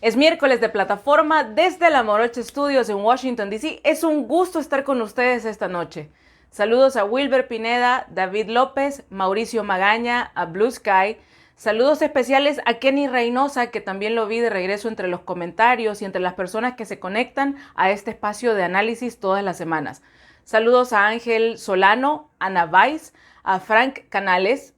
Es miércoles de plataforma desde la Morocho Studios en Washington, D.C. Es un gusto estar con ustedes esta noche. Saludos a Wilber Pineda, David López, Mauricio Magaña, a Blue Sky. Saludos especiales a Kenny Reynosa, que también lo vi de regreso entre los comentarios y entre las personas que se conectan a este espacio de análisis todas las semanas. Saludos a Ángel Solano, Ana Weiss, a Frank Canales.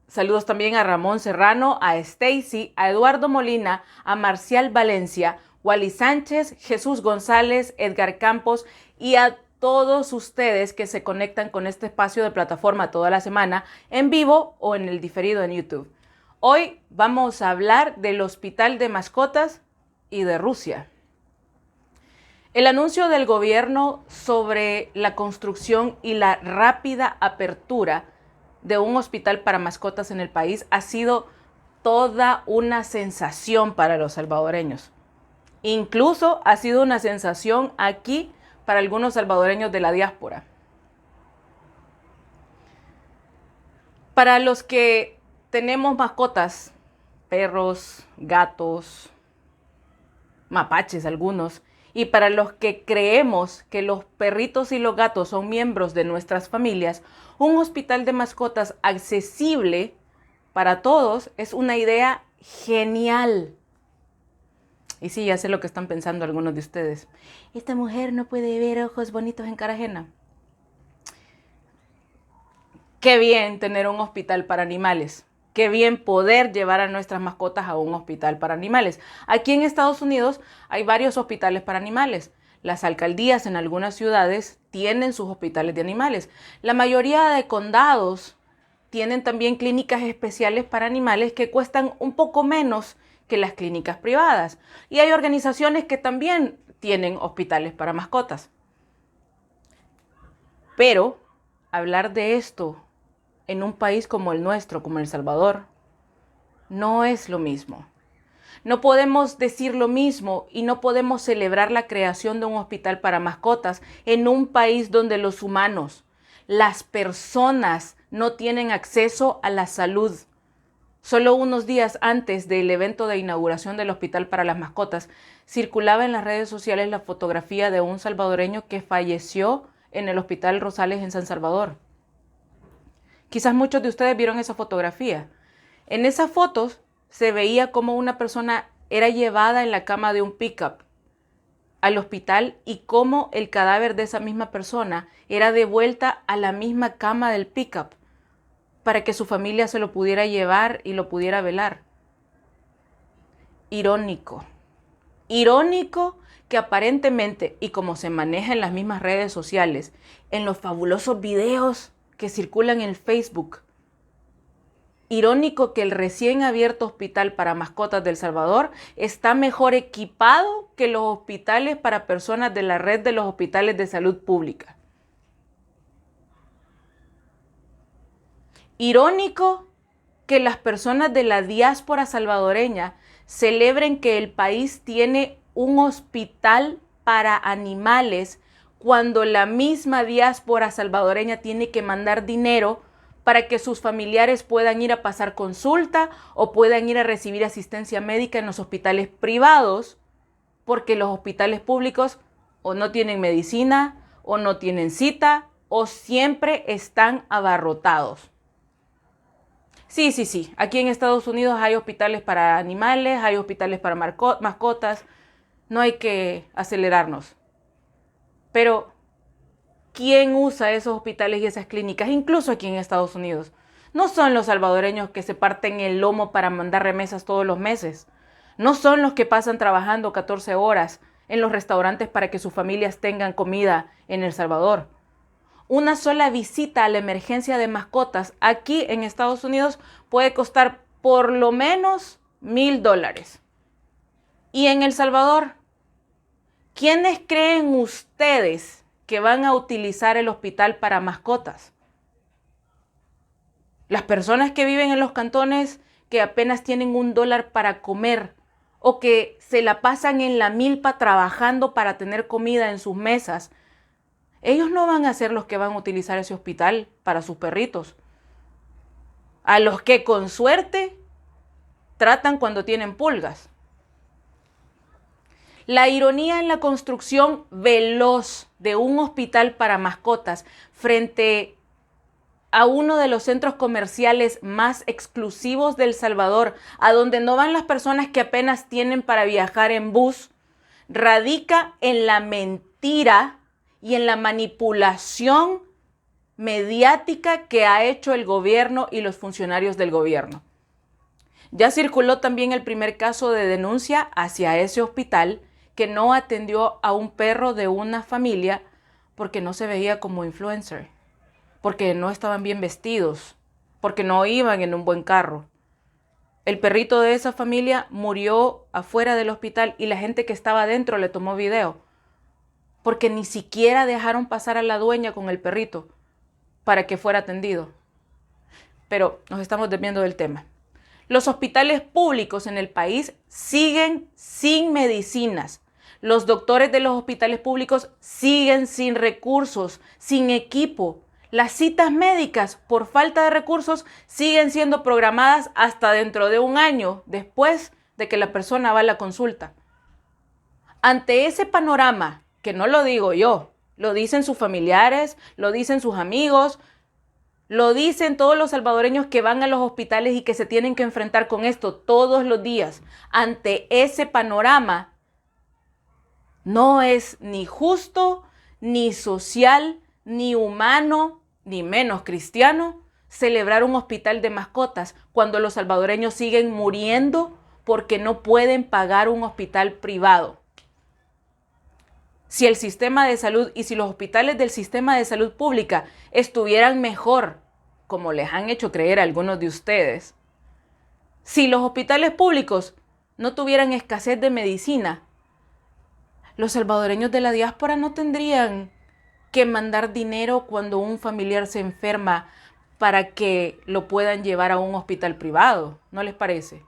Saludos también a Ramón Serrano, a Stacy, a Eduardo Molina, a Marcial Valencia, Wally Sánchez, Jesús González, Edgar Campos y a todos ustedes que se conectan con este espacio de plataforma toda la semana en vivo o en el diferido en YouTube. Hoy vamos a hablar del Hospital de Mascotas y de Rusia. El anuncio del gobierno sobre la construcción y la rápida apertura de un hospital para mascotas en el país ha sido toda una sensación para los salvadoreños. Incluso ha sido una sensación aquí para algunos salvadoreños de la diáspora. Para los que tenemos mascotas, perros, gatos, mapaches algunos, y para los que creemos que los perritos y los gatos son miembros de nuestras familias, un hospital de mascotas accesible para todos es una idea genial. Y sí, ya sé lo que están pensando algunos de ustedes. Esta mujer no puede ver ojos bonitos en cara ajena. Qué bien tener un hospital para animales. Qué bien poder llevar a nuestras mascotas a un hospital para animales. Aquí en Estados Unidos hay varios hospitales para animales. Las alcaldías en algunas ciudades tienen sus hospitales de animales. La mayoría de condados tienen también clínicas especiales para animales que cuestan un poco menos que las clínicas privadas. Y hay organizaciones que también tienen hospitales para mascotas. Pero hablar de esto en un país como el nuestro, como El Salvador, no es lo mismo. No podemos decir lo mismo y no podemos celebrar la creación de un hospital para mascotas en un país donde los humanos, las personas, no tienen acceso a la salud. Solo unos días antes del evento de inauguración del hospital para las mascotas, circulaba en las redes sociales la fotografía de un salvadoreño que falleció en el Hospital Rosales en San Salvador. Quizás muchos de ustedes vieron esa fotografía. En esas fotos se veía como una persona era llevada en la cama de un pickup al hospital y cómo el cadáver de esa misma persona era devuelta a la misma cama del pickup para que su familia se lo pudiera llevar y lo pudiera velar. Irónico. Irónico que aparentemente, y como se maneja en las mismas redes sociales, en los fabulosos videos que circulan en Facebook, irónico que el recién abierto hospital para mascotas de El Salvador está mejor equipado que los hospitales para personas de la red de los hospitales de salud pública. Irónico que las personas de la diáspora salvadoreña celebren que el país tiene un hospital para animales cuando la misma diáspora salvadoreña tiene que mandar dinero para que sus familiares puedan ir a pasar consulta o puedan ir a recibir asistencia médica en los hospitales privados, porque los hospitales públicos o no tienen medicina, o no tienen cita, o siempre están abarrotados. Sí, aquí en Estados Unidos hay hospitales para animales, hay hospitales para mascotas, no hay que acelerarnos. Pero ¿quién usa esos hospitales y esas clínicas, incluso aquí en Estados Unidos? No son los salvadoreños que se parten el lomo para mandar remesas todos los meses. No son los que pasan trabajando 14 horas en los restaurantes para que sus familias tengan comida en El Salvador. Una sola visita a la emergencia de mascotas aquí en Estados Unidos puede costar por lo menos $1,000. Y en El Salvador, ¿quiénes creen ustedes que van a utilizar el hospital para mascotas? Las personas que viven en los cantones que apenas tienen $1 para comer o que se la pasan en la milpa trabajando para tener comida en sus mesas, ellos no van a ser los que van a utilizar ese hospital para sus perritos. A los que con suerte tratan cuando tienen pulgas. La ironía en la construcción veloz de un hospital para mascotas frente a uno de los centros comerciales más exclusivos de El Salvador, a donde no van las personas que apenas tienen para viajar en bus, radica en la mentira y en la manipulación mediática que ha hecho el gobierno y los funcionarios del gobierno. Ya circuló también el primer caso de denuncia hacia ese hospital que no atendió a un perro de una familia porque no se veía como influencer, porque no estaban bien vestidos, porque no iban en un buen carro. El perrito de esa familia murió afuera del hospital y la gente que estaba adentro le tomó video, porque ni siquiera dejaron pasar a la dueña con el perrito para que fuera atendido. Pero nos estamos desviando del tema. Los hospitales públicos en el país siguen sin medicinas. Los doctores de los hospitales públicos siguen sin recursos, sin equipo. Las citas médicas por falta de recursos siguen siendo programadas hasta dentro de un año después de que la persona va a la consulta. Ante ese panorama, que no lo digo yo, lo dicen sus familiares, lo dicen sus amigos, lo dicen todos los salvadoreños que van a los hospitales y que se tienen que enfrentar con esto todos los días. Ante ese panorama, no es ni justo, ni social, ni humano, ni menos cristiano celebrar un hospital de mascotas cuando los salvadoreños siguen muriendo porque no pueden pagar un hospital privado. Si el sistema de salud y si los hospitales del sistema de salud pública estuvieran mejor, como les han hecho creer algunos de ustedes, si los hospitales públicos no tuvieran escasez de medicina, los salvadoreños de la diáspora no tendrían que mandar dinero cuando un familiar se enferma para que lo puedan llevar a un hospital privado, ¿no les parece?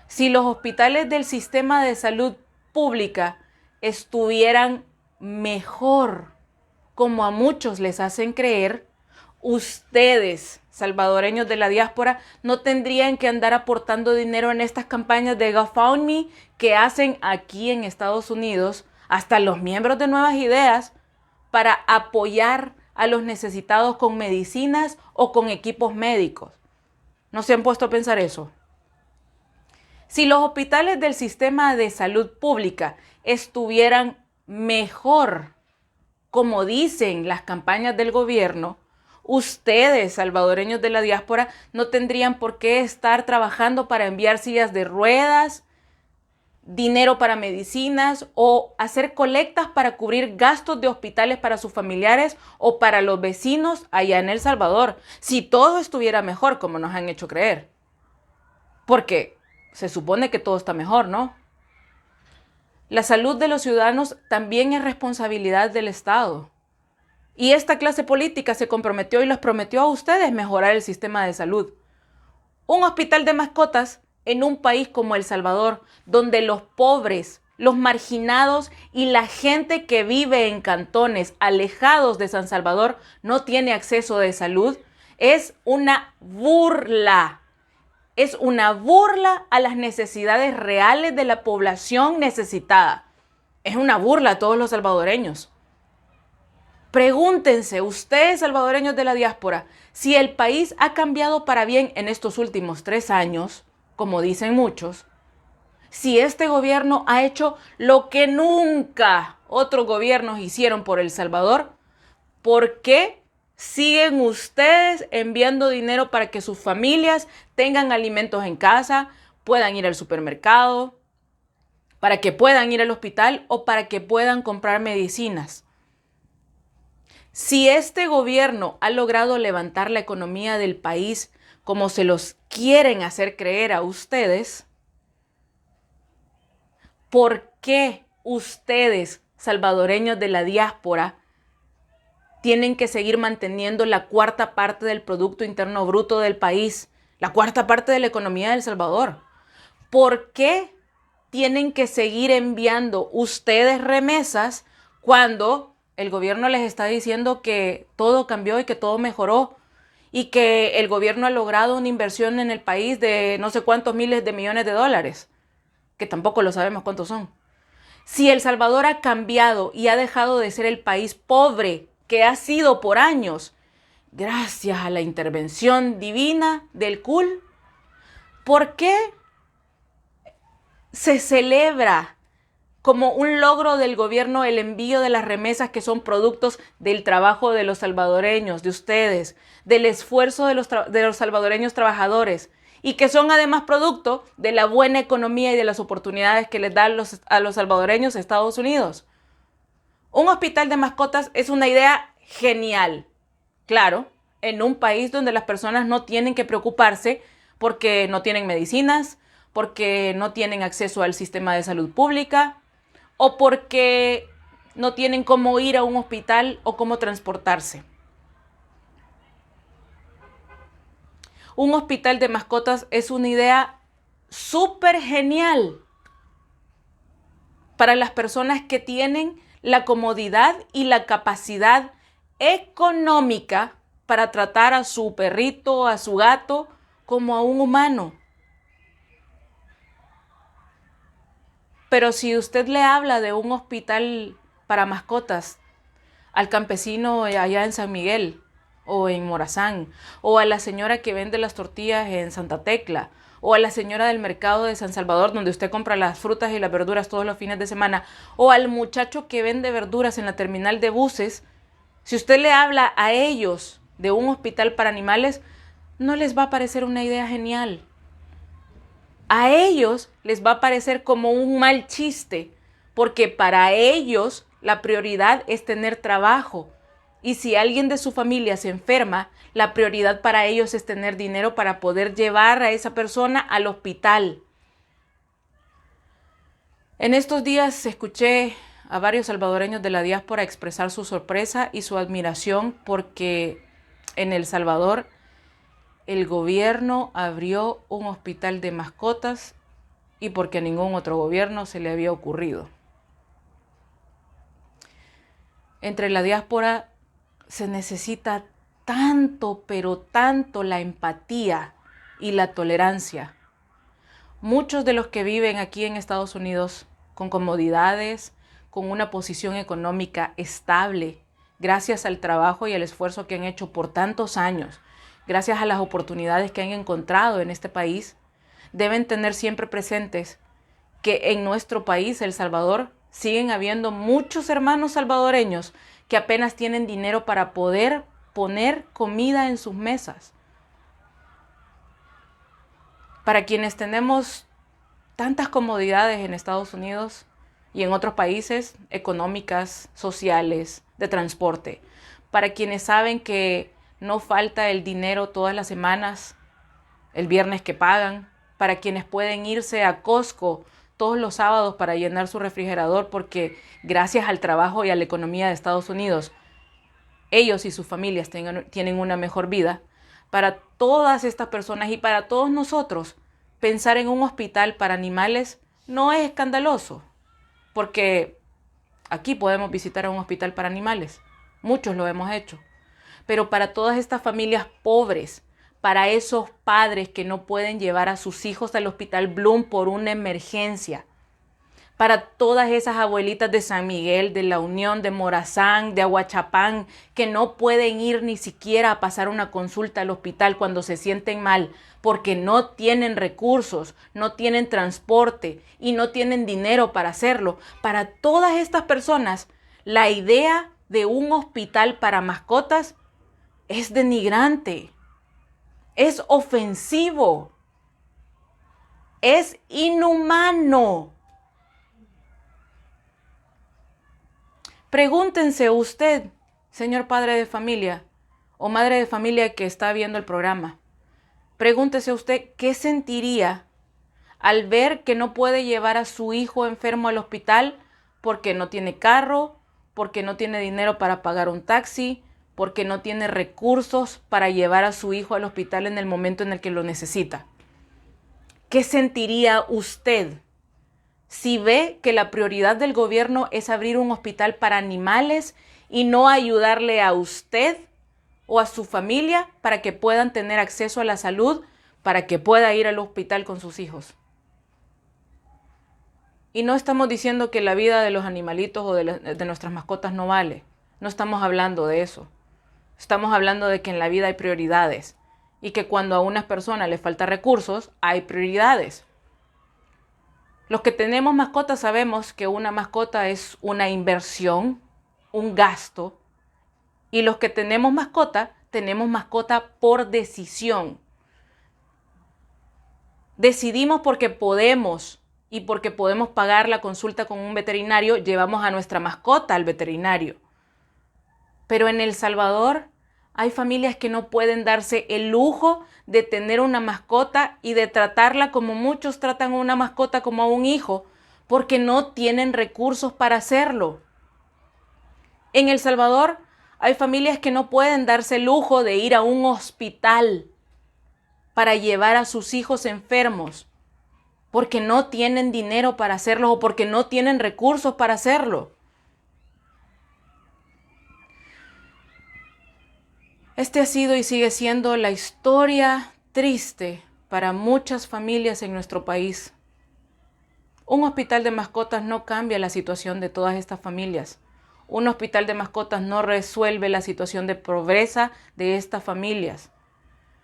Si los hospitales del sistema de salud pública estuvieran mejor, como a muchos les hacen creer, ustedes, salvadoreños de la diáspora, no tendrían que andar aportando dinero en estas campañas de GoFundMe que hacen aquí en Estados Unidos, hasta los miembros de Nuevas Ideas, para apoyar a los necesitados con medicinas o con equipos médicos. ¿No se han puesto a pensar eso? Si los hospitales del sistema de salud pública estuvieran mejor, como dicen las campañas del gobierno, ustedes, salvadoreños de la diáspora, no tendrían por qué estar trabajando para enviar sillas de ruedas, dinero para medicinas o hacer colectas para cubrir gastos de hospitales para sus familiares o para los vecinos allá en El Salvador, si todo estuviera mejor como nos han hecho creer. Porque se supone que todo está mejor, ¿no? La salud de los ciudadanos también es responsabilidad del Estado. Y esta clase política se comprometió y les prometió a ustedes mejorar el sistema de salud. Un hospital de mascotas en un país como El Salvador, donde los pobres, los marginados y la gente que vive en cantones alejados de San Salvador no tiene acceso de salud, es una burla. Es una burla a las necesidades reales de la población necesitada. Es una burla a todos los salvadoreños. Pregúntense, ustedes salvadoreños de la diáspora, si el país ha cambiado para bien en estos últimos 3 años, como dicen muchos, si este gobierno ha hecho lo que nunca otros gobiernos hicieron por El Salvador, ¿por qué siguen ustedes enviando dinero para que sus familias tengan alimentos en casa, puedan ir al supermercado, para que puedan ir al hospital o para que puedan comprar medicinas? Si este gobierno ha logrado levantar la economía del país como se los quieren hacer creer a ustedes, ¿por qué ustedes, salvadoreños de la diáspora, tienen que seguir manteniendo la 1/4 parte del Producto Interno Bruto del país, la 1/4 parte de la economía de El Salvador? ¿Por qué tienen que seguir enviando ustedes remesas cuando el gobierno les está diciendo que todo cambió y que todo mejoró y que el gobierno ha logrado una inversión en el país de no sé cuántos miles de millones de dólares? que tampoco lo sabemos cuántos son. Si El Salvador ha cambiado y ha dejado de ser el país pobre que ha sido por años, gracias a la intervención divina del CUL, ¿por qué se celebra como un logro del gobierno el envío de las remesas que son productos del trabajo de los salvadoreños, de ustedes, del esfuerzo de los salvadoreños trabajadores, y que son además producto de la buena economía y de las oportunidades que les dan a los salvadoreños Estados Unidos? Un hospital de mascotas es una idea genial, claro, en un país donde las personas no tienen que preocuparse porque no tienen medicinas, porque no tienen acceso al sistema de salud pública, o porque no tienen cómo ir a un hospital o cómo transportarse. Un hospital de mascotas es una idea súper genial para las personas que tienen la comodidad y la capacidad económica para tratar a su perrito, a su gato, como a un humano. Pero si usted le habla de un hospital para mascotas al campesino allá en San Miguel o en Morazán, o a la señora que vende las tortillas en Santa Tecla, o a la señora del mercado de San Salvador donde usted compra las frutas y las verduras todos los fines de semana, o al muchacho que vende verduras en la terminal de buses, si usted le habla a ellos de un hospital para animales, no les va a parecer una idea genial. A ellos les va a parecer como un mal chiste, porque para ellos la prioridad es tener trabajo. Y si alguien de su familia se enferma, la prioridad para ellos es tener dinero para poder llevar a esa persona al hospital. En estos días escuché a varios salvadoreños de la diáspora expresar su sorpresa y su admiración porque en El Salvador el gobierno abrió un hospital de mascotas y porque a ningún otro gobierno se le había ocurrido. Entre la diáspora se necesita tanto, pero tanto la empatía y la tolerancia. Muchos de los que viven aquí en Estados Unidos con comodidades, con una posición económica estable, gracias al trabajo y al esfuerzo que han hecho por tantos años, gracias a las oportunidades que han encontrado en este país, deben tener siempre presentes que en nuestro país, El Salvador, siguen habiendo muchos hermanos salvadoreños que apenas tienen dinero para poder poner comida en sus mesas. Para quienes tenemos tantas comodidades en Estados Unidos y en otros países, económicas, sociales, de transporte, para quienes saben que no falta el dinero todas las semanas, el viernes que pagan, para quienes pueden irse a Costco todos los sábados para llenar su refrigerador porque gracias al trabajo y a la economía de Estados Unidos, ellos y sus familias tienen una mejor vida. Para todas estas personas y para todos nosotros, pensar en un hospital para animales no es escandaloso, porque aquí podemos visitar a un hospital para animales, muchos lo hemos hecho. Pero para todas estas familias pobres, para esos padres que no pueden llevar a sus hijos al Hospital Bloom por una emergencia, para todas esas abuelitas de San Miguel, de La Unión, de Morazán, de Aguachapán, que no pueden ir ni siquiera a pasar una consulta al hospital cuando se sienten mal, porque no tienen recursos, no tienen transporte y no tienen dinero para hacerlo. Para todas estas personas, la idea de un hospital para mascotas es denigrante, es ofensivo, es inhumano. Pregúntense usted, señor padre de familia o madre de familia que está viendo el programa, pregúntese usted qué sentiría al ver que no puede llevar a su hijo enfermo al hospital porque no tiene carro, porque no tiene dinero para pagar un taxi, porque no tiene recursos para llevar a su hijo al hospital en el momento en el que lo necesita. ¿Qué sentiría usted si ve que la prioridad del gobierno es abrir un hospital para animales y no ayudarle a usted o a su familia para que puedan tener acceso a la salud, para que pueda ir al hospital con sus hijos? Y no estamos diciendo que la vida de los animalitos o de nuestras mascotas no vale. No estamos hablando de eso. Estamos hablando de que en la vida hay prioridades y que cuando a unas personas les falta recursos, hay prioridades. Los que tenemos mascotas sabemos que una mascota es una inversión, un gasto. Y los que tenemos mascota por decisión. Decidimos porque podemos y porque podemos pagar la consulta con un veterinario, llevamos a nuestra mascota al veterinario. Pero en El Salvador hay familias que no pueden darse el lujo de tener una mascota y de tratarla como muchos tratan a una mascota como a un hijo, porque no tienen recursos para hacerlo. En El Salvador hay familias que no pueden darse el lujo de ir a un hospital para llevar a sus hijos enfermos, porque no tienen dinero para hacerlo o porque no tienen recursos para hacerlo. Este ha sido y sigue siendo la historia triste para muchas familias en nuestro país. Un hospital de mascotas no cambia la situación de todas estas familias. Un hospital de mascotas no resuelve la situación de pobreza de estas familias.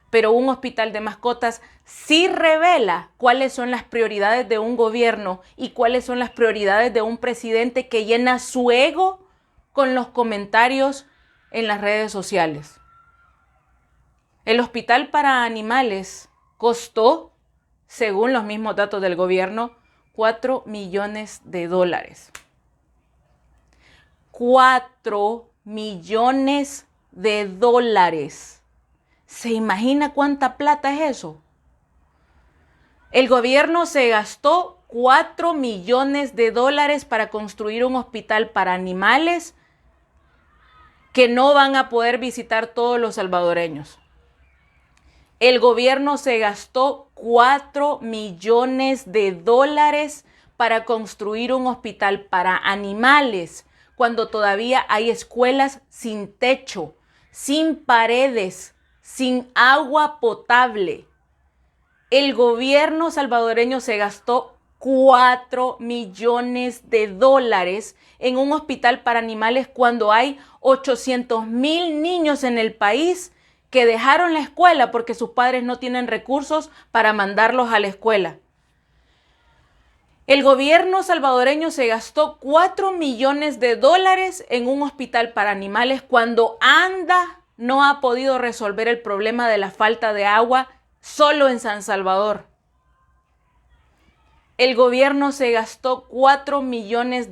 Pero un hospital de mascotas sí revela cuáles son las prioridades de un gobierno y cuáles son las prioridades de un presidente que llena su ego con los comentarios en las redes sociales. El hospital para animales costó, según los mismos datos del gobierno, $4 millones. 4 millones de dólares. ¿Se imagina cuánta plata es eso? El gobierno se gastó $4 millones para construir un hospital para animales que no van a poder visitar todos los salvadoreños. El gobierno se gastó $4 millones para construir un hospital para animales, cuando todavía hay escuelas sin techo, sin paredes, sin agua potable. El gobierno salvadoreño se gastó $4 millones en un hospital para animales cuando hay 800,000 niños en el país que dejaron la escuela porque sus padres no tienen recursos para mandarlos a la escuela. El gobierno salvadoreño se gastó $4 millones en un hospital para animales cuando ANDA no ha podido resolver el problema de la falta de agua solo en San Salvador. El gobierno se gastó $4 millones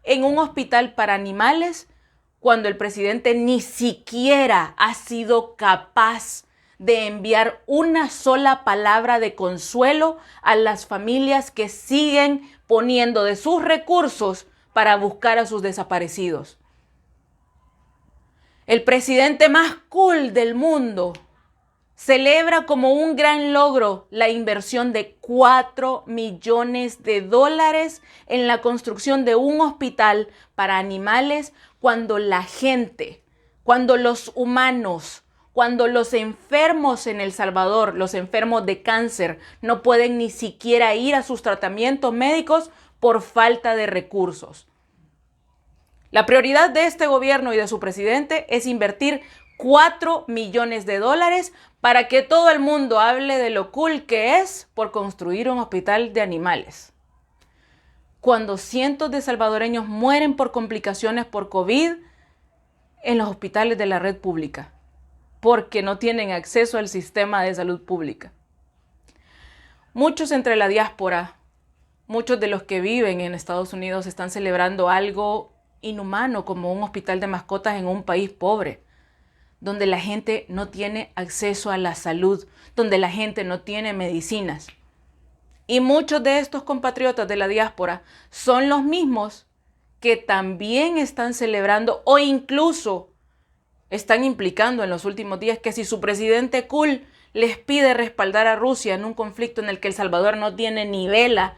en un hospital para animales cuando el presidente ni siquiera ha sido capaz de enviar una sola palabra de consuelo a las familias que siguen poniendo de sus recursos para buscar a sus desaparecidos. El presidente más cool del mundo celebra como un gran logro la inversión de $4 millones en la construcción de un hospital para animales cuando la gente, cuando los humanos, cuando los enfermos en El Salvador, los enfermos de cáncer, no pueden ni siquiera ir a sus tratamientos médicos por falta de recursos. La prioridad de este gobierno y de su presidente es invertir $4 millones para que todo el mundo hable de lo cool que es por construir un hospital de animales. Cuando cientos de salvadoreños mueren por complicaciones por COVID en los hospitales de la red pública, porque no tienen acceso al sistema de salud pública. Muchos entre la diáspora, muchos de los que viven en Estados Unidos están celebrando algo inhumano como un hospital de mascotas en un país pobre, donde la gente no tiene acceso a la salud, donde la gente no tiene medicinas. Y muchos de estos compatriotas de la diáspora son los mismos que también están celebrando o incluso están implicando en los últimos días que si su presidente cool les pide respaldar a Rusia en un conflicto en el que El Salvador no tiene ni vela,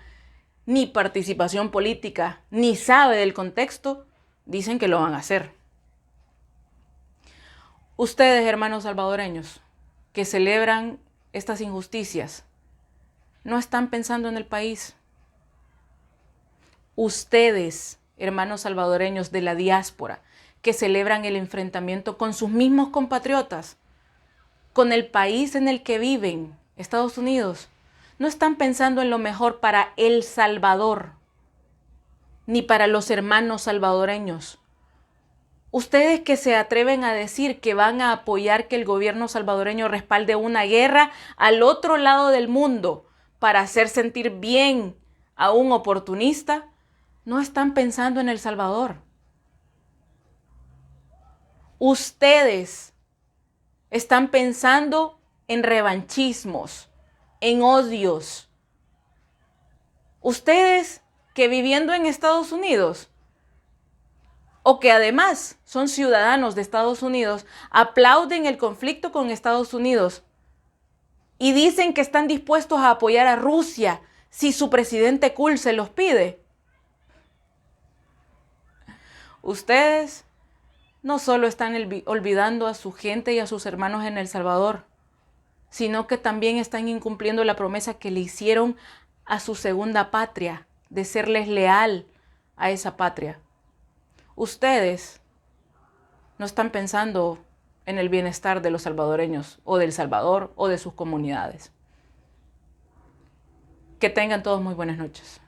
ni participación política, ni sabe del contexto, dicen que lo van a hacer. Ustedes, hermanos salvadoreños, que celebran estas injusticias, no están pensando en el país. Ustedes, hermanos salvadoreños de la diáspora, que celebran el enfrentamiento con sus mismos compatriotas, con el país en el que viven, Estados Unidos, no están pensando en lo mejor para El Salvador, ni para los hermanos salvadoreños. Ustedes que se atreven a decir que van a apoyar que el gobierno salvadoreño respalde una guerra al otro lado del mundo para hacer sentir bien a un oportunista, no están pensando en El Salvador. Ustedes están pensando en revanchismos, en odios. Ustedes que viviendo en Estados Unidos, o que además son ciudadanos de Estados Unidos, aplauden el conflicto con Estados Unidos y dicen que están dispuestos a apoyar a Rusia si su presidente cool se los pide. Ustedes no solo están olvidando a su gente y a sus hermanos en El Salvador, sino que también están incumpliendo la promesa que le hicieron a su segunda patria, de serles leal a esa patria. Ustedes no están pensando en el bienestar de los salvadoreños o del Salvador o de sus comunidades. Que tengan todos muy buenas noches.